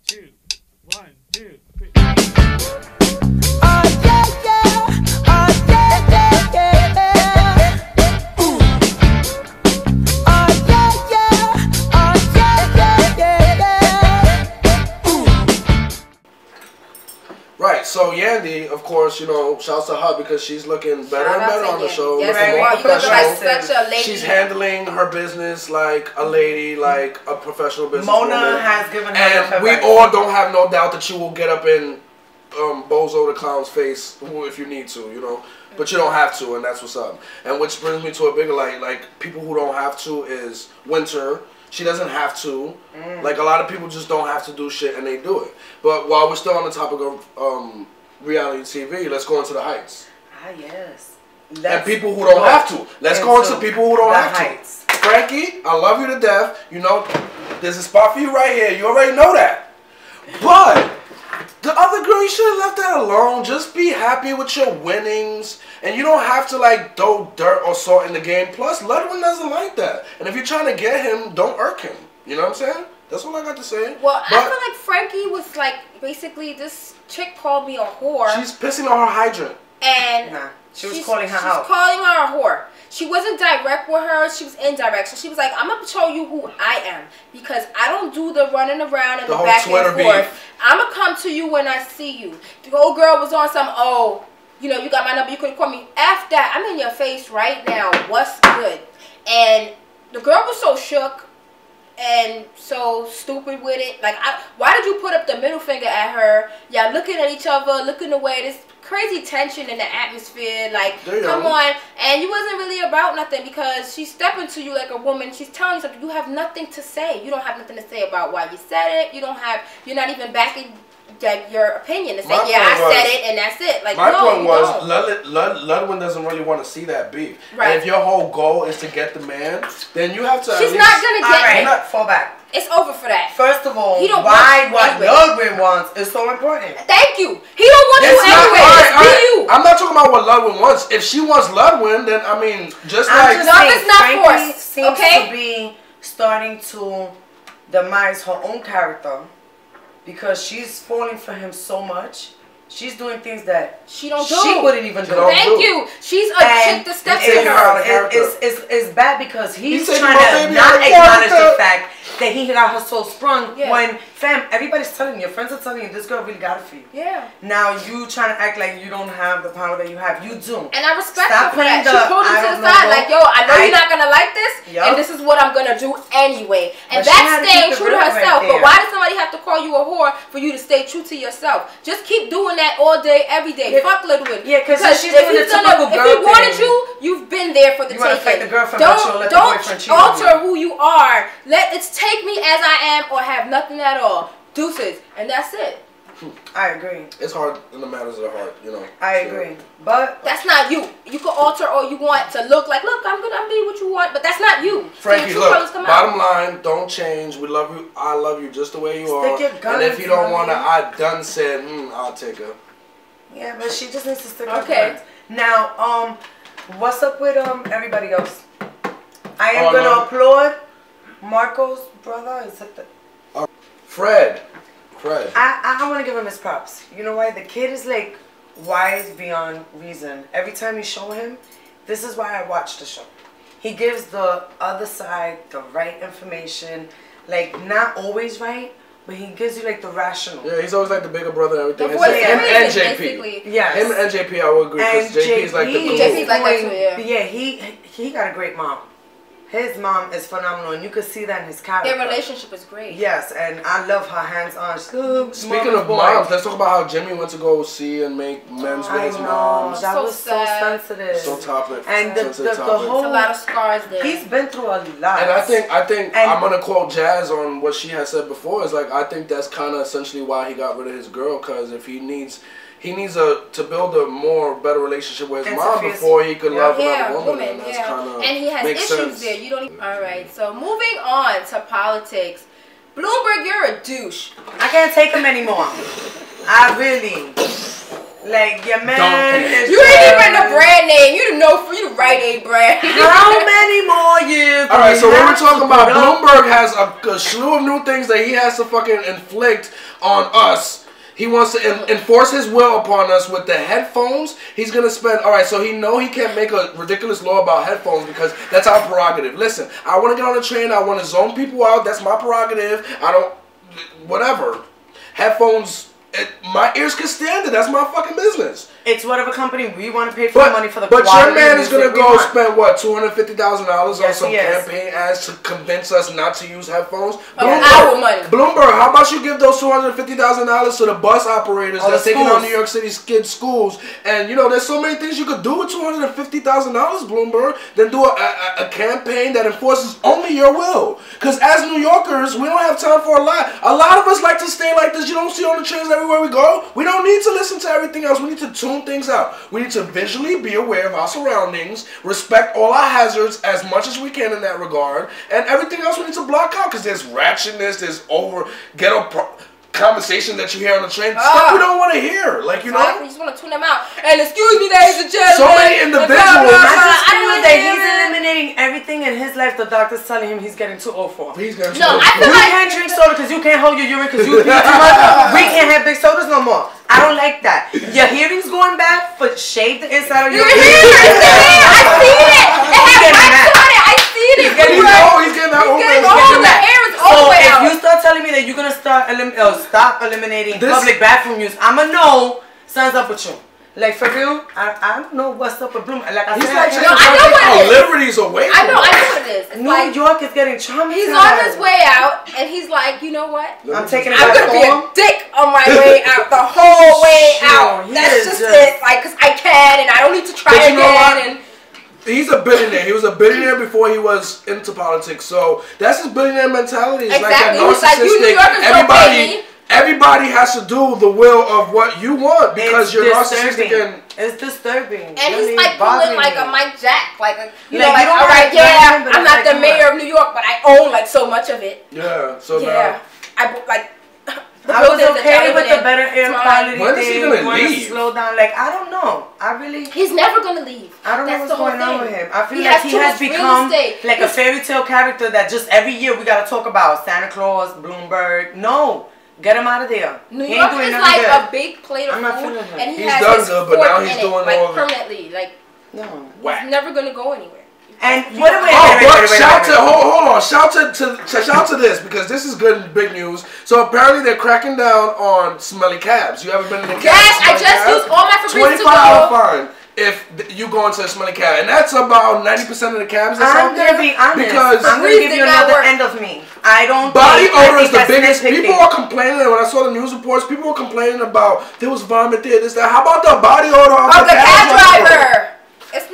two, 1, 2, 3. Oh yeah, yeah. Oh yeah, yeah, yeah. Ooh. Oh yeah, yeah. Oh yeah, yeah, yeah. Ooh. Right, so Yandy, of course, you know, shouts to her because she's looking better and better on the show. Yes, looking more you look like professional. such a lady. She's handling her business like a lady, like a professional business Mona woman. has given her And we all don't have no doubt that you will get up in Bozo the Clown's face if you need to, you know. But you don't have to, and that's what's up. And which brings me to a bigger light, like, people who don't have to is Winter. She doesn't have to. Like, a lot of people just don't have to do shit, and they do it. But while we're still on the topic of reality TV, let's go into the heights. Ah, yes. And people who don't have to. Let's go into people who don't have heights. to. Frankie, I love you to death. You know, there's a spot for you right here. You already know that. But the other girl, you should have left that alone. Just be happy with your winnings. And you don't have to, like, throw dirt or salt in the game. Plus, Ludwig doesn't like that. And if you're trying to get him, don't irk him. You know what I'm saying? That's what I got to say. Well, I feel like Frankie was, like, basically, this chick called me a whore. She's pissing on her hydrant. And nah, she was calling her out. She was calling her a whore. She wasn't direct with her. She was indirect. So she was like, I'm going to show you who I am. Because I don't do the running around and the back and forth. I'm going to come to you when I see you. The old girl was on some, oh, you know, you got my number. You could call me. F that. I'm in your face right now. What's good? And the girl was so shook and so stupid with it. Like, why did you put up the middle finger at her? Y'all looking at each other, looking away. This crazy tension in the atmosphere. Like, come on. And you wasn't really about nothing because she's stepping to you like a woman. She's telling you something. You have nothing to say. You don't have nothing to say about why you said it. You're not even backing your opinion. It's like, yeah, I said it and that's it. Like, my no, point was, Ludwig doesn't really want to see that beef. Right. And if your whole goal is to get the man, then you have to. She's not gonna get him. Fall back. It's over for that. First of all, why what Ludwig wants is so important. Thank you. He don't want you anyway. It's you. I'm not talking about what Ludwig wants. If she wants Ludwig, then I mean, just like love is not forced. Seems to be starting to demise her own character. Because she's falling for him so much. She's doing things that she wouldn't even do. Thank you. She's a chick that steps in her. It's bad because he's trying to not acknowledge the fact that he got her so sprung when, fam, everybody's telling you, your friends are telling you, this girl really got it for you. Yeah. Now you trying to act like you don't have the power that you have. You do. And I respect her for that. She pulled him to the side like, yo, I know you're not going to like this, and this is what I'm going to do anyway. And that's staying true to herself. But why does somebody have to call you a whore for you to stay true to yourself? Just keep doing that all day, every day. Fuck Ludwig. Yeah, because she's doing the typical girl thing. If he wanted you, you've been there for the taking. Don't alter who you are. Take me as I am or have nothing at all. Deuces. And that's it. I agree. It's hard in the matters of the heart, you know. I agree. But that's not you. You can alter all you want to look like, look, I'm gonna be what you want, but that's not you. Frankie, look, bottom line, don't change. We love you. I love you just the way you are. And if you don't wanna, I done said, I'll take her. Yeah, but she just needs to stick her guns. Now, what's up with everybody else? I am gonna applaud Marco's brother. Is it the Fred. I want to give him his props. You know why? The kid is like wise beyond reason. Every time you show him, this is why I watch the show. He gives the other side the right information. Like, not always right, but he gives you like the rational. Yeah, he's always like the bigger brother and everything. Him and JP. Yes. Him and JP, I would agree. Because JP's like the glue. JP's like that too, yeah, he got a great mom. His mom is phenomenal, and you can see that in his character. Their relationship is great. Yes, and I love her hands-on. Speaking of moms, let's talk about how Jimmy went to go see and make men's with his moms. That was so sensitive. So topic. And the whole, a lot of scars there. He's been through a lot. And I think I'm gonna quote Jazz on what she has said before. Is like, I think that's kind of essentially why he got rid of his girl, because if he needs to build a better relationship with his mom before he could love another woman. And that's and he has issues there. You don't even, all right, so moving on to politics. Bloomberg, you're a douche. I can't take him anymore. I really. Like your man is You ain't even the brand name. You know, you the Rite Aid brand. How many more years? All right, so when we're talking about Bloomberg has a slew of new things that he has to fucking inflict on us. He wants to enforce his will upon us with the headphones. He's going to spend... All right, so he can't make a ridiculous law about headphones because that's our prerogative. Listen, I want to get on the train. I want to zone people out. That's my prerogative. I don't... Whatever. Headphones... my ears can stand it. That's my fucking business. It's whatever company we want to pay for the money for the But your man is going to go spend, what, $250,000 on some he is. campaign ads to convince us not to use headphones? Our money. Bloomberg, how about you give those $250,000 to the bus operators that's taking on New York City kids' schools? And, you know, there's so many things you could do with $250,000, Bloomberg, than do a campaign that enforces only your will. Because as New Yorkers, we don't have time for a lot. A lot of us like to stay like this. You don't see on the trains everywhere we go. We don't need to listen to everything else. We need to tune things out. We need to visually be aware of our surroundings, respect all our hazards as much as we can in that regard, and everything else we need to block out because there's ratchetness, there's ghetto conversation that you hear on the train. Stuff we don't want to hear, like, you know. You just want to tune them out. And excuse me, ladies and gentlemen. So many individuals. I feel that he's eliminating everything in his life. The doctor's telling him he's getting too old for. He's getting No, too old. I feel You like can't drink soda because you can't hold your urine because you pee too much. We can't have big sodas no more. I don't like that. Your hearing's going back, but shave the inside of your ear. I see it. It has wax on it. I see it. He's getting old. He's getting that old. The hair is all the way out. If you start telling me that you're gonna stop eliminating public bathroom use, I'ma know something's up with you. Like for real, I don't know what's up with Bloom. Like I He's said, like, I know what it is. liberties away. I know what it is. It's New like, York is getting traumatized. he's on his way out, and he's like, you know what? I'm taking it I'm back gonna be a home. dick on my way out, the whole way out. he That's is just it. Like, cause I can, and I don't need to try But you know what? again. And he's a billionaire. He was a billionaire before he was into politics. So that's his billionaire mentality. It's Exactly. like He's like, you New Yorkers don't pay me. Everybody has to do the will of what you want because you're narcissistic and it's disturbing. And he's like pulling like a Mike Jack, like a, you know, like you don't all right, like yeah, nothing, but I'm it's not like, the mayor of New York, but I own like so much of it. yeah. So Yeah, I like. I was okay with the better air quality. When is he gonna leave? Slow down. Like I don't know. I really. He's never gonna leave. I don't know That's what's going on with him. I feel He like has he too has much real become estate. like a fairy tale character that just every year we gotta talk about. Santa Claus, Bloomberg. No, get him out of there. New He ain't York doing is nothing like good. a big plate of I'm not food, feeling him. and he He's has done his good, but fork now in he's it, doing like all the- permanently. Like No. he's never gonna go anywhere. And But shout to wait. hold on, shout to this because this is good and big news. So apparently they're cracking down on smelly cabs. You ever been in a cab? Yes, I just used all my Febreze to $25 go. fine if you go into a smelly cab, and that's about 90% of the cabs that's I'm out there. gonna be honest. Because I'm gonna give did you not another work. end of me. I don't. body think- I odor is think the that's biggest. nitpicking. People are complaining when I saw the news reports. People were complaining about there was vomit there, this that. How about the body odor of Of the cab driver? driver. It's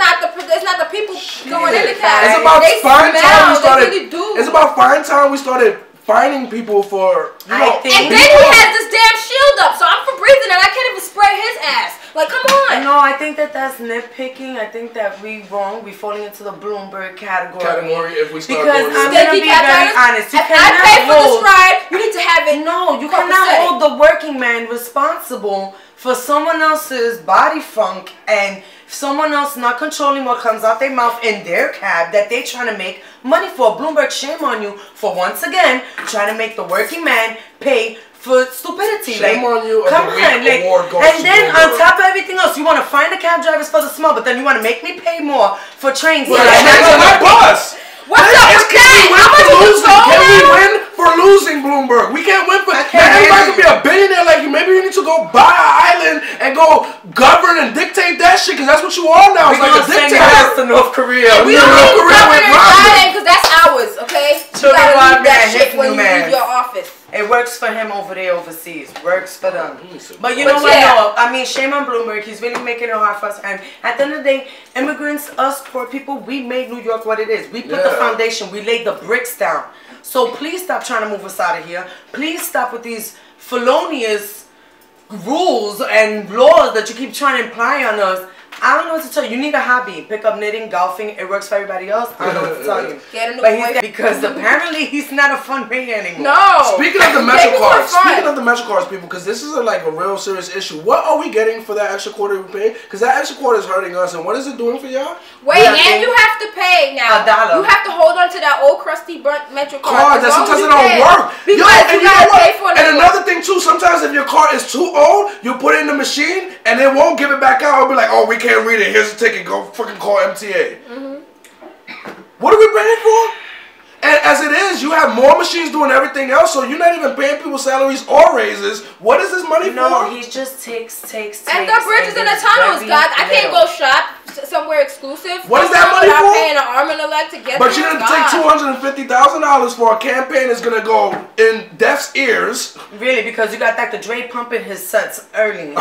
not the people going in the cab. It's about They fine time we smell. started. They really do. It's about fine time we started fining people for. You know, I think- And then he has this damn shield up, so I'm Febreze and I can't even spray his ass. Like, come on. No, I think that's nitpicking. I think that we wrong. We falling into the Bloomberg category. if we start Because doing I'm this. gonna be cab very drivers, honest. You if I cannot pay for this hold. ride, you need to have it. No, you copacetic. cannot hold the working man responsible for someone else's body funk and someone else not controlling what comes out their mouth in their cab that they trying to make money for. Bloomberg, shame on you for once again trying to make the working man pay for stupidity. Shame on you. Come of on, the week award goes and to then Bloomberg. on top of everything else, you want to find the cab drivers for the smell, but then you want to make me pay more for trains. Well, that that's I on my bus. What's up with Can we that? win How much for is losing? the Can we toll? win for losing Bloomberg? We can't win for. can't Man, everybody hear can be a billionaire like you. Maybe you need to go buy an island and go govern and dictate that shit because that's what you are now. It's We're like a gonna send your ass dictator. to North Korea. We Yeah, don't need Korea with governor Robin. island because that's ours, okay? You Children gotta alive leave that man, shit his when new you man. leave your office. It works for him over there overseas. Works for them. But you But know what? yeah. No, I mean, shame on Bloomberg. He's really making it hard for us. And at the end of the day, immigrants, us poor people, we made New York what it is. We put the Yeah. foundation. We laid the bricks down. So please stop trying to move us out of here. Please stop with these felonious rules and laws that you keep trying to imply on us. I don't know what to tell you. You need a hobby. Pick up knitting, golfing. It works for everybody else. I don't know what to tell you. Get a new But because apparently he's not a fun man anymore. No. Speaking of the Metro cards, people, because this is like a real serious issue. What are we getting for that extra quarter we pay? Because that extra quarter is hurting us, and what is it doing for y'all? Wait, and you have to pay now. $1. You have to hold on to that old crusty burnt Metro card. That's sometimes it don't work. Because you gotta pay for it. And another thing too, sometimes if your card is too old, you put it in the machine and it won't give it back out. It'll be like, oh, we can't read it. Here's a ticket. Go fucking call MTA. What are we paying for? And as it is, you have more machines doing everything else, so you're not even paying people salaries or raises. What is this money for? No, he just takes. And the bridges and the tunnels, God. I can't go shop somewhere exclusive. What is that money for? I'm paying an arm and a leg to get But you're going to take $250,000 for a campaign that's going to go in deaf's ears. Really, because you got Dr. Dre pumping his sets early.